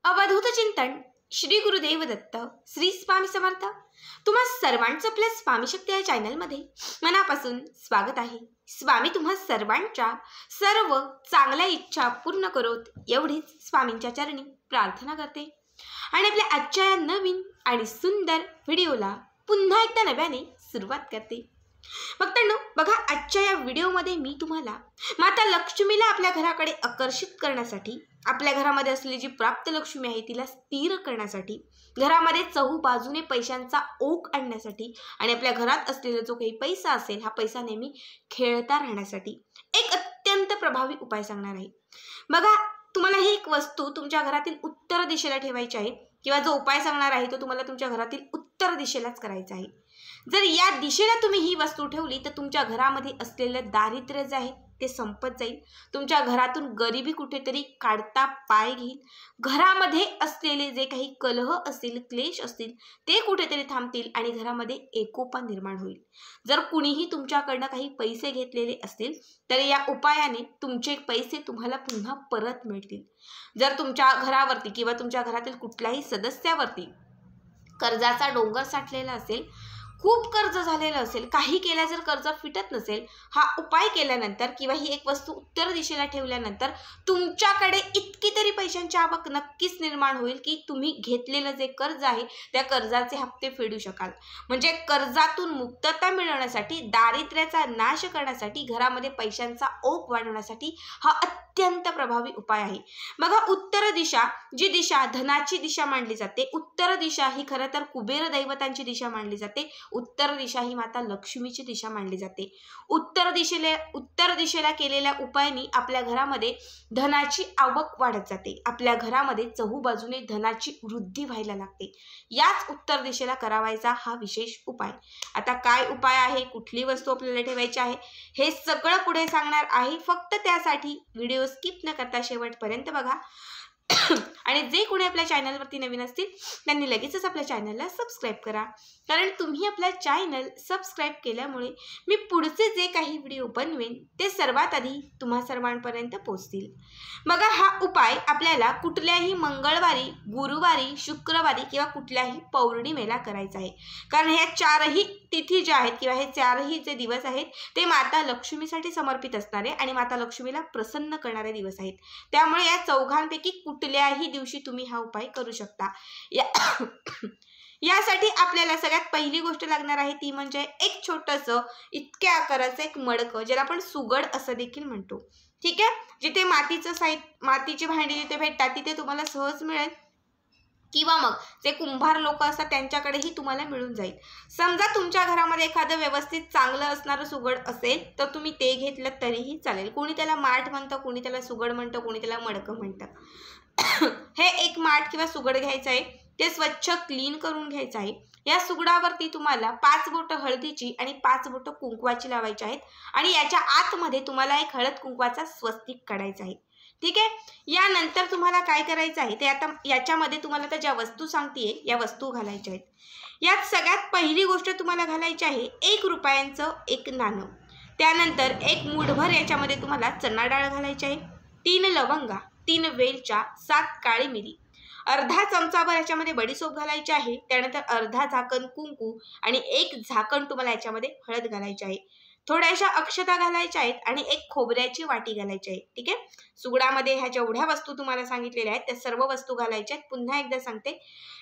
अवधूत चिंतन श्री गुरुदेव दत्त श्री स्वामी समर्थ। तुम्हा सर्वांचं आपल्या स्वामी शक्ती या चॅनलमध्ये मनापासून स्वागत आहे। स्वामी तुम्हा सर्वांच्या सर्व चांगल्या इच्छा पूर्ण करोत एवढीच स्वामींच्या चरणी प्रार्थना करते आणि आपल्या आजच्या या नवीन आणि सुंदर व्हिडिओला पुन्हा एकदा नव्याने सुरुवात करते। भक्तांनो, बघा, आजच्या या व्हिडिओमध्ये मी तुम्हाला माता लक्ष्मीला आपल्या घराकडे आकर्षित करण्यासाठी, आपल्या घरामध्ये असलेली जी प्राप्त लक्ष्मी आहे तिला स्थिर करण्यासाठी, घरामध्ये चहूबाजूने पैशांचा ओघ आणण्यासाठी आणि आपल्या घरात असलेला जो काही पैसा असेल हा पैसा नेहमी खेळता राहण्यासाठी एक अत्यंत प्रभावी उपाय सांगणार आहे। बघा, तुम्हाला ही एक वस्तू तुमच्या घरातील उत्तर दिशेला ठेवायची आहे किंवा जो उपाय सांगणार आहे तो तुम्हाला तुमच्या घरातील उत्तर दिशेलाच करायचा आहे। जर या दिशेला तुम्ही ही वस्तू ठेवली तर तुमच्या घरामध्ये असलेलं दारिद्र्य जे आहे ते संपत जाईल। तुमच्या घरातून गरिबी कुठेतरी काढता पाय घेईल। घरामध्ये असलेले जे काही कलह असतील, क्लेश असतील ते कुठेतरी थांबतील आणि घरामध्ये एकोपा निर्माण होईल। जर कुणीही तुमच्याकडनं काही पैसे घेतलेले असतील तर या उपायाने तुमचे पैसे तुम्हाला पुन्हा परत मिळतील। जर तुमच्या घरावरती किंवा तुमच्या घरातील कुठल्याही सदस्यावरती कर्जाचा डोंगर साठलेला असेल, खूप कर्ज झालेलं असेल, काही केल्या जर कर्ज फिटत नसेल, हा उपाय केल्यानंतर किंवा ही एक वस्तू उत्तर दिशेला ठेवल्यानंतर तुमच्याकडे इतकी तरी पैशांची आवक नक्कीच निर्माण होईल की तुम्ही घेतलेलं जे कर्ज आहे त्या कर्जाचे हप्ते फेडू शकाल। म्हणजे कर्जातून मुक्तता मिळवण्यासाठी, दारिद्र्याचा नाश करण्यासाठी, घरामध्ये पैशांचा ओघ वाढवण्यासाठी हा अत्यंत प्रभावी उपाय आहे। बघा, उत्तर दिशा, जी दिशा धनाची दिशा मानली जाते, उत्तर दिशा ही खरं तर कुबेर दैवतांची दिशा मानली जाते, उत्तर दिशा ही माता लक्ष्मीची दिशा मानली जाते। उत्तर दिशेला केलेल्या उपायाने आपल्या घरामध्ये धनाची आवक वाढत जाते, आपल्या घरामध्ये चहूबाजूने धनाची वृद्धी व्हायला लागते। याच उत्तर दिशेला करावायचा हा विशेष उपाय। आता काय उपाय आहे, कुठली वस्तू आपल्याला ठेवायची आहे हे सगळं पुढे सांगणार आहे। फक्त त्यासाठी व्हिडिओ स्किप न करता शेवटपर्यंत बघा आणि जे कोणी आपल्या चॅनलवरती नवीन असतील त्यांनी लगेचच आपल्या चॅनलला सबस्क्राईब करा, कारण तुम्ही आपला चॅनल सबस्क्राईब केल्यामुळे मी पुढचे जे काही व्हिडिओ बनवेन ते सर्वात आधी तुम्हा सर्वांपर्यंत पोहोचतील। बघा, हा उपाय आपल्याला कुठल्याही मंगळवारी, गुरुवारी, शुक्रवारी किंवा कुठल्याही पौर्णिमेला करायचा आहे, कारण ह्या चारही तिथी ज्या आहेत किंवा हे चारही जे दिवस आहेत ते माता लक्ष्मीसाठी समर्पित असणारे आणि माता लक्ष्मीला प्रसन्न करणारे दिवस आहेत। त्यामुळे या चौघांपैकी कुठल्याही दिवशी तुम्ही हा उपाय करू शकता। यासाठी आपल्याला सगळ्यात पहिली गोष्ट लागणार आहे ती म्हणजे एक छोटंसं इतक्या आकाराचं एक मडकं, ज्याला आपण सुगड असं देखील म्हणतो। ठीक आहे, जिथे मातीची भांडी जिथे भेटतात तिथे तुम्हाला सहज मिळेल किंवा मग जे कुंभार लोक असतात त्यांच्याकडेही तुम्हाला मिळून जाईल। समजा तुमच्या घरामध्ये एखादं व्यवस्थित चांगलं असणारं सुगड असेल तर तुम्ही ते घेतलं तरीही चालेल। कोणी त्याला माठ म्हणतं, कोणी त्याला सुगड म्हणतं, कोणी त्याला मडकं म्हणतं। हे एक माठ किंवा सुगड घ्यायचं आहे, ते स्वच्छ क्लीन करून घ्यायचं आहे। या सुगडावरती तुम्हाला 5 बोटं हळदीची आणि 5 बोटं कुंकवाची लावायची आहेत आणि याच्या आतमध्ये तुम्हाला एक हळद कुंकवाचा स्वस्तिक काढायचा आहे। ठीक आहे, यानंतर तुम्हाला काय करायचं आहे ते आता याच्यामध्ये तुम्हाला तर ज्या वस्तू सांगतेय या वस्तू घालायच्या आहेत। यात सगळ्यात पहिली गोष्ट तुम्हाला घालायची आहे 1 रुपयांचं एक नाणं। त्यानंतर एक मूठभर याच्यामध्ये तुम्हाला चणा डाळ घालायची आहे, 3 लवंगा, 3 वेलच्या, 7 काळी मिरी, अर्धा चमचाभर याच्यामध्ये बडीशोप घालायची आहे। त्यानंतर अर्धा झाकण कुंकू आणि 1 झाकण तुम्हाला याच्यामध्ये हळद घालायची आहे। थोड्याशा अक्षता घालायच्या आहेत आणि एक खोबऱ्याची वाटी घालायची आहे। ठीक आहे, सुगडामध्ये ह्या जेवढ्या वस्तू तुम्हाला सांगितलेल्या आहेत त्या सर्व वस्तू घालायच्या आहेत। पुन्हा एकदा सांगते,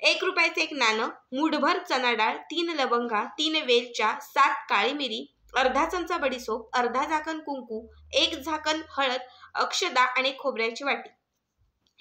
1 रुपयाचं एक नाणं, मूठभर चणा डाळ, 3 लवंगा, 3 वेलच्या, 7 काळी मिरी, अर्धा चमचा बडीशोप, अर्धा झाकण कुंकू, 1 झाकण हळद, अक्षता आणि खोबऱ्याची वाटी,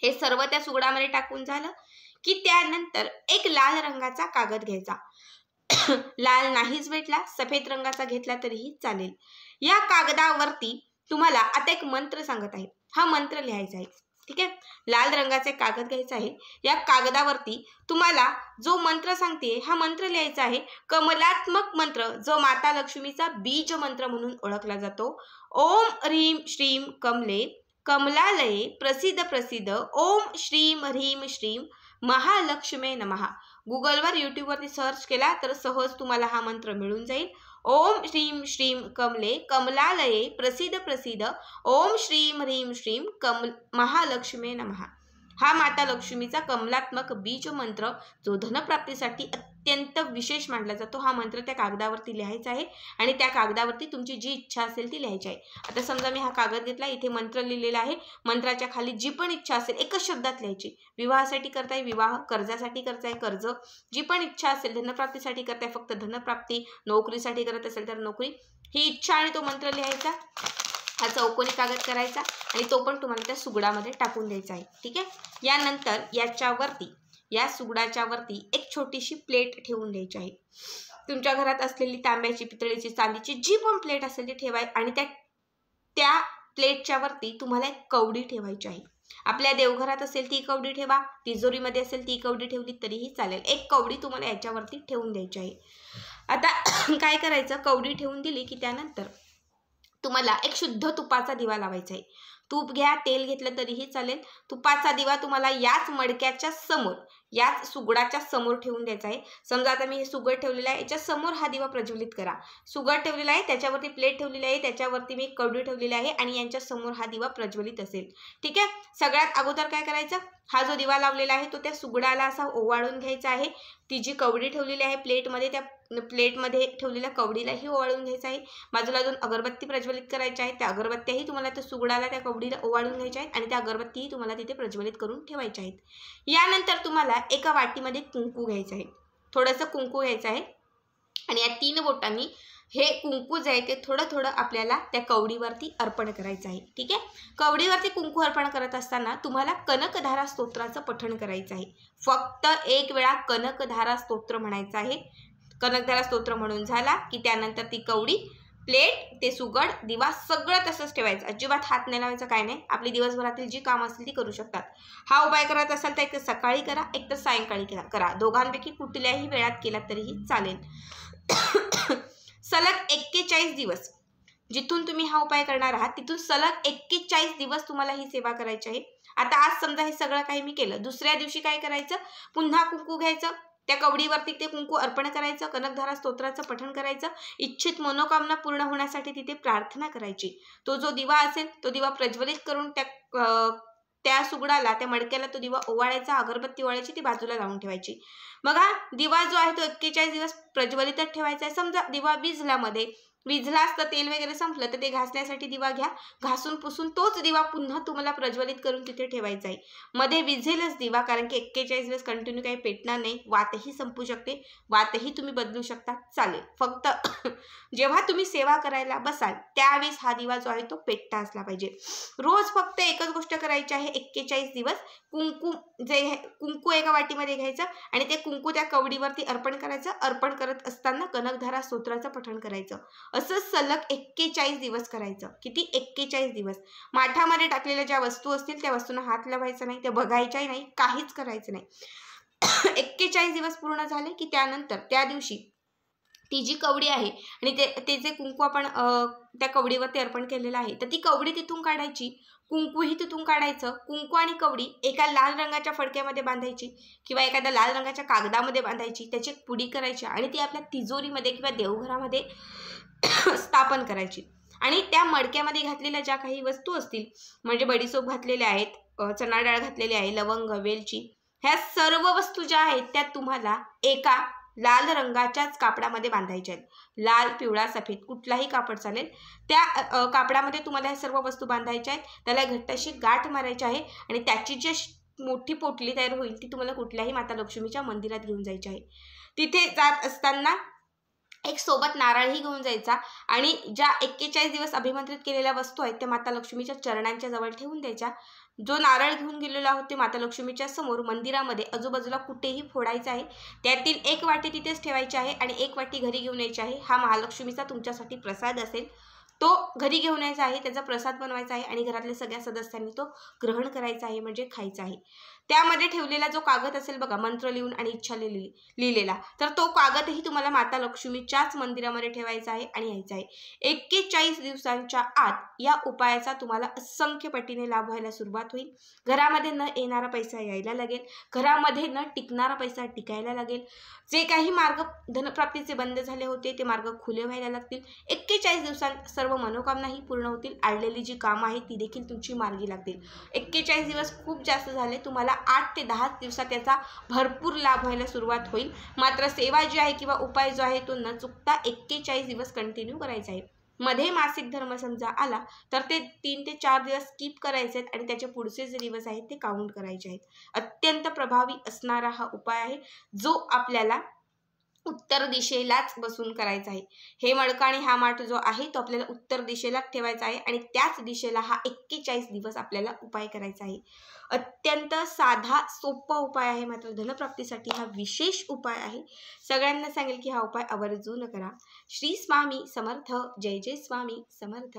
हे सर्व त्या सुगडामध्ये टाकून झालं की त्यानंतर एक लाल रंगाचा कागद घ्यायचा। लाल नाहीच भेटला, सफेद रंगाचा घेतला तरीही चालेल। या कागदावरती तुम्हाला आता एक मंत्र सांगत आहे, हा मंत्र लिहायचा आहे। ठीक आहे, लाल रंगाचे कागद घ्यायचा आहे, या कागदावरती तुम्हाला जो मंत्र सांगते हा मंत्र लिहायचा आहे, कमलात्मक मंत्र, जो माता लक्ष्मीचा बीज मंत्र म्हणून ओळखला जातो। ओम ह्रीम श्रीम कमले कमलालये प्रसिद्ध प्रसिद्ध ओम श्रीम ह्रीम श्रीम महालक्ष्मे नमः। गुगलवर, यूट्यूबवरती सर्च केला तर सहज तुम्हाला हा मंत्र मिळून जाईल। ओम श्रीम श्रीम कमले कमलालये प्रसिद्ध प्रसिद्ध ओम श्रीम ह्रीम श्रीम महालक्ष्मे नमः। हा माता लक्ष्मीचा कमलात्मक बीज मंत्र जो धनप्राप्तीसाठी अत्यंत विशेष मानला जातो, हा मंत्र त्या कागदावरती लिहायचा आहे आणि त्या कागदावरती तुमची जी इच्छा असेल ती लिहायची आहे. आता समजा मी हा कागद घेतला, इथे मंत्र लिहिलेला आहे, मंत्राच्या खाली जी पण इच्छा असेल एकच शब्दात लिहायची. विवाहासाठी करताय विवाह, कर्जासाठी करताय कर्ज, जी पण इच्छा असेल, धनप्राप्तीसाठी करताय फक्त धनप्राप्ती, नोकरीसाठी करत असेल तर नोकरी, ही इच्छा आणि तो मंत्र लिहायचा. हा चौकोनी कागद करायचा आणि तो पण तुम्हाला त्या सुगडामध्ये टाकून द्यायचा आहे. ठीक आहे. यानंतर याच्यावरती, या सुगडाच्या वरती एक छोटीशी प्लेट ठेवून द्यायची आहे. तुमच्या घरात असलेली तांब्याची, पितळेची, चांदीची जी पण प्लेट असेल ती ठेवाय आणि त्या प्लेटच्या वरती तुम्हाला एक कवडी ठेवायची आहे. आपल्या देवघरात असेल ती कवडी ठेवा, तिजोरीमध्ये असेल ती कवडी ठेवली तरीही चालेल. एक कवडी तुम्हाला याच्यावरती ठेवून द्यायची आहे. आता काय करायचं, कवडी ठेवून दिली की त्यानंतर तुम्हाला एक शुद्ध तुपाचा दिवा लावायचा आहे. तूप घ्या, तेल घेतलं तरीही चालेल. तुपाचा दिवा तुम्हाला याच मडक्याच्या समोर, याच सुगडाच्या समोर ठेवून द्यायचा आहे. समजा आता मी हे सुगड ठेवलेलं आहे, याच्या समोर हा दिवा प्रज्वलित करा. सुगड ठेवलेला आहे, त्याच्यावरती प्लेट ठेवलेली आहे, त्याच्यावरती मी एक कवडी ठेवलेली आहे आणि यांच्या समोर हा दिवा प्रज्वलित असेल. ठीक आहे. सगळ्यात अगोदर काय करायचं, हा जो दिवा लावलेला आहे तो त्या सुगडाला असा ओवाळून घ्यायचा आहे. ती जी कवडी ठेवलेली आहे प्लेटमध्ये, त्या प्लेटमध्ये ठेवलेल्या कवडीलाही ओवाळून घ्यायचं आहे. बाजूला 2 अगरबत्ती प्रज्वलित करायच्या आहेत. त्या अगरबत्त्याही तुम्हाला त्या सुगडाला, त्या कवडीला ओवाळून घ्यायच्या आहेत आणि त्या अगरबत्तीही तुम्हाला तिथे प्रज्वलित करून ठेवायच्या आहेत. यानंतर तुम्हाला एका वाटीमध्ये कुंकू घ्यायचं आहे, थोडंसं कुंकू घ्यायचं आहे आणि या 3 बोटांनी हे कुंकू जे आहे ते थोडं थोडं आपल्याला त्या कवडीवरती अर्पण करायचं आहे. ठीक आहे. कवडीवरती कुंकू अर्पण करत असताना तुम्हाला कनकधारा स्तोत्राचं पठण करायचं आहे. फक्त एक वेळा कनकधारा स्तोत्र म्हणायचं आहे. कनकधारा स्तोत्र म्हणून झाला की त्यानंतर ती कवडी, प्लेट, ते सुगड, दिवा सगळं तसंच ठेवायचं. अजिबात हात नाही लावायचा, काय नाही. आपली दिवसभरातील जी कामं असतील ती करू शकतात. हा उपाय करत असाल तर एक तर सकाळी करा, एक तर सायंकाळी करा. दोघांपैकी कुठल्याही वेळात केला तरीही चालेल. सलग 41 दिवस जिथून तुम्ही हा उपाय करणार आहात तिथून सलग 41 दिवस तुम्हाला ही सेवा करायची आहे. आता आज समजा हे सगळं काही मी केलं, दुसऱ्या दिवशी काय करायचं, पुन्हा कुंकू घ्यायचं, त्या कवडीवरती ते कुंकू अर्पण करायचं, कनकधारा स्तोत्राचं पठण करायचं, इच्छित मनोकामना पूर्ण होण्यासाठी तिथे प्रार्थना करायची. तो जो दिवा असेल तो दिवा प्रज्वलित करून त्या सुगडाला, त्या मडक्याला तो दिवा ओवाळायचा, अगरबत्ती ओवाळायची, ती बाजूला लावून ठेवायची. मग हा दिवा जो आहे तो 41 दिवस प्रज्वलितच ठेवायचा आहे. समजा दिवा विझला असतं, तेल वगैरे संपलं तर ते घासण्यासाठी दिवा घ्या, घासून पुसून तोच दिवा पुन्हा तुम्हाला प्रज्वलित करून तिथे ठेवायचा आहे. मध्ये विझेलच दिवा, कारण की 41 दिवस कंटिन्यू काही पेटणार नाही, वातही संपू शकते, वातही तुम्ही बदलू शकता, चालेल. फक्त जेव्हा तुम्ही सेवा करायला बसाल त्यावेळेस हा दिवा जो आहे तो पेटता असला पाहिजे. रोज फक्त एकच गोष्ट करायची आहे, 41 दिवस कुंकू एका वाटीमध्ये घ्यायचं आणि ते कुंकू त्या कवडीवरती अर्पण करायचं. अर्पण करत असताना कनकधारा स्तोत्राचं पठण करायचं. असं सलग 41 दिवस करायचं. किती? 41 दिवस. माठामध्ये टाकलेल्या ज्या वस्तू असतील त्या वस्तूंना हात लावायचा नाही, त्या बघायच्याही नाही, काहीच करायचं नाही. 41 दिवस पूर्ण झाले की त्यानंतर त्या दिवशी ती जी कवडी आहे आणि ते जे कुंकू आपण त्या कवडीवरती अर्पण केलेलं आहे तर ती कवडी तिथून काढायची, कुंकूही तिथून काढायचं. कुंकू आणि कवडी एका लाल रंगाच्या फडक्यामध्ये बांधायची किंवा एखाद्या लाल रंगाच्या कागदामध्ये बांधायची, त्याची पुडी करायची आणि ती आपल्या तिजोरीमध्ये किंवा देवघरामध्ये स्थापन करायची. आणि त्या मडक्यामध्ये घातलेल्या ज्या काही वस्तू असतील, म्हणजे बडीसोप घातलेल्या आहेत, चणा डाळ घातलेली आहे, लवंग, वेलची, ह्या सर्व वस्तू ज्या आहेत त्या तुम्हाला एका लाल रंगाच्याच कापडामध्ये बांधायच्या आहेत. लाल, पिवळा, सफेद कुठलाही कापड चालेल. त्या कापडामध्ये तुम्हाला ह्या सर्व वस्तू बांधायच्या आहेत. त्याला घट्ट अशी गाठ मारायची आहे आणि त्याची जी मोठी पोटली तयार होईल ती तुम्हाला कुठल्याही माता लक्ष्मीच्या मंदिरात घेऊन जायची आहे. तिथे जात असताना एक सोबत नारळही घेऊन जायचा आणि ज्या 41 दिवस अभिमंत्रित केलेल्या वस्तू आहेत त्या माता लक्ष्मीच्या चरणांच्या जवळ ठेवून द्यायच्या. जो नारळ घेऊन गेलेलो आहोत ते माता लक्ष्मीच्या समोर मंदिरामध्ये आजूबाजूला कुठेही फोडायचा आहे. त्यातील एक वाटी तिथेच ठेवायची आहे आणि एक वाटी घरी घेऊन यायची आहे. हा महालक्ष्मीचा तुमच्यासाठी प्रसाद असेल, तो घरी घेऊन यायचा आहे, त्याचा प्रसाद बनवायचा आहे आणि घरातल्या सगळ्या सदस्यांनी तो ग्रहण करायचा आहे, म्हणजे खायचा आहे. त्यामध्ये ठेवलेला जो कागद असेल बघा, मंत्र लिहून आणि इच्छा लिहिलेला, तर तो कागदही तुम्हाला माता लक्ष्मीच्याच मंदिरामध्ये ठेवायचा आहे आणि यायचा आहे. 41 दिवसांच्या आत या उपायाचा तुम्हाला असंख्य पटीने लाभ व्हायला सुरुवात होईल. घरामध्ये न येणारा पैसा यायला लागेल, घरामध्ये न टिकणारा पैसा टिकायला लागेल. जे काही मार्ग धनप्राप्तीचे बंद झाले होते ते मार्ग खुले व्हायला लागतील. 41 दिवसांत सर्व मनोकामनाही पूर्ण होतील. आडलेली जी कामं आहेत ती देखील तुमची मार्गी लागतील. 41 दिवस खूप जास्त झाले, तुम्हाला 8 ते 10 दिवसात याचा भरपूर लाभ व्हायला सुरुवात होईल. मात्र सेवा जी आहे किंवा उपाय जो आहे तो न चुकता 41 दिवस कंटिन्यू करायचा आहे. मध्ये मासिक धर्म समजा आला तर ते 3 ते 4 दिवस स्किप करायचे आहेत आणि त्याचे पुढचे जे दिवस आहेत ते काउंट करायचे आहेत. अत्यंत प्रभावी असणारा हा उपाय आहे, जो आपल्याला उत्तर दिशेलाच बसून करायचा आहे. हे मडकं आणि हा माठ जो आहे तो आपल्याला उत्तर दिशेलाच ठेवायचा आहे आणि त्याच दिशेला हा 41 दिवस आपल्याला उपाय करायचा आहे. अत्यंत साधा सोपा उपाय आहे, मात्र धनप्राप्तीसाठी हा विशेष उपाय आहे. सगळ्यांना सांगेल की हा उपाय आवर्जून करा. श्री स्वामी समर्थ. जय जय स्वामी समर्थ.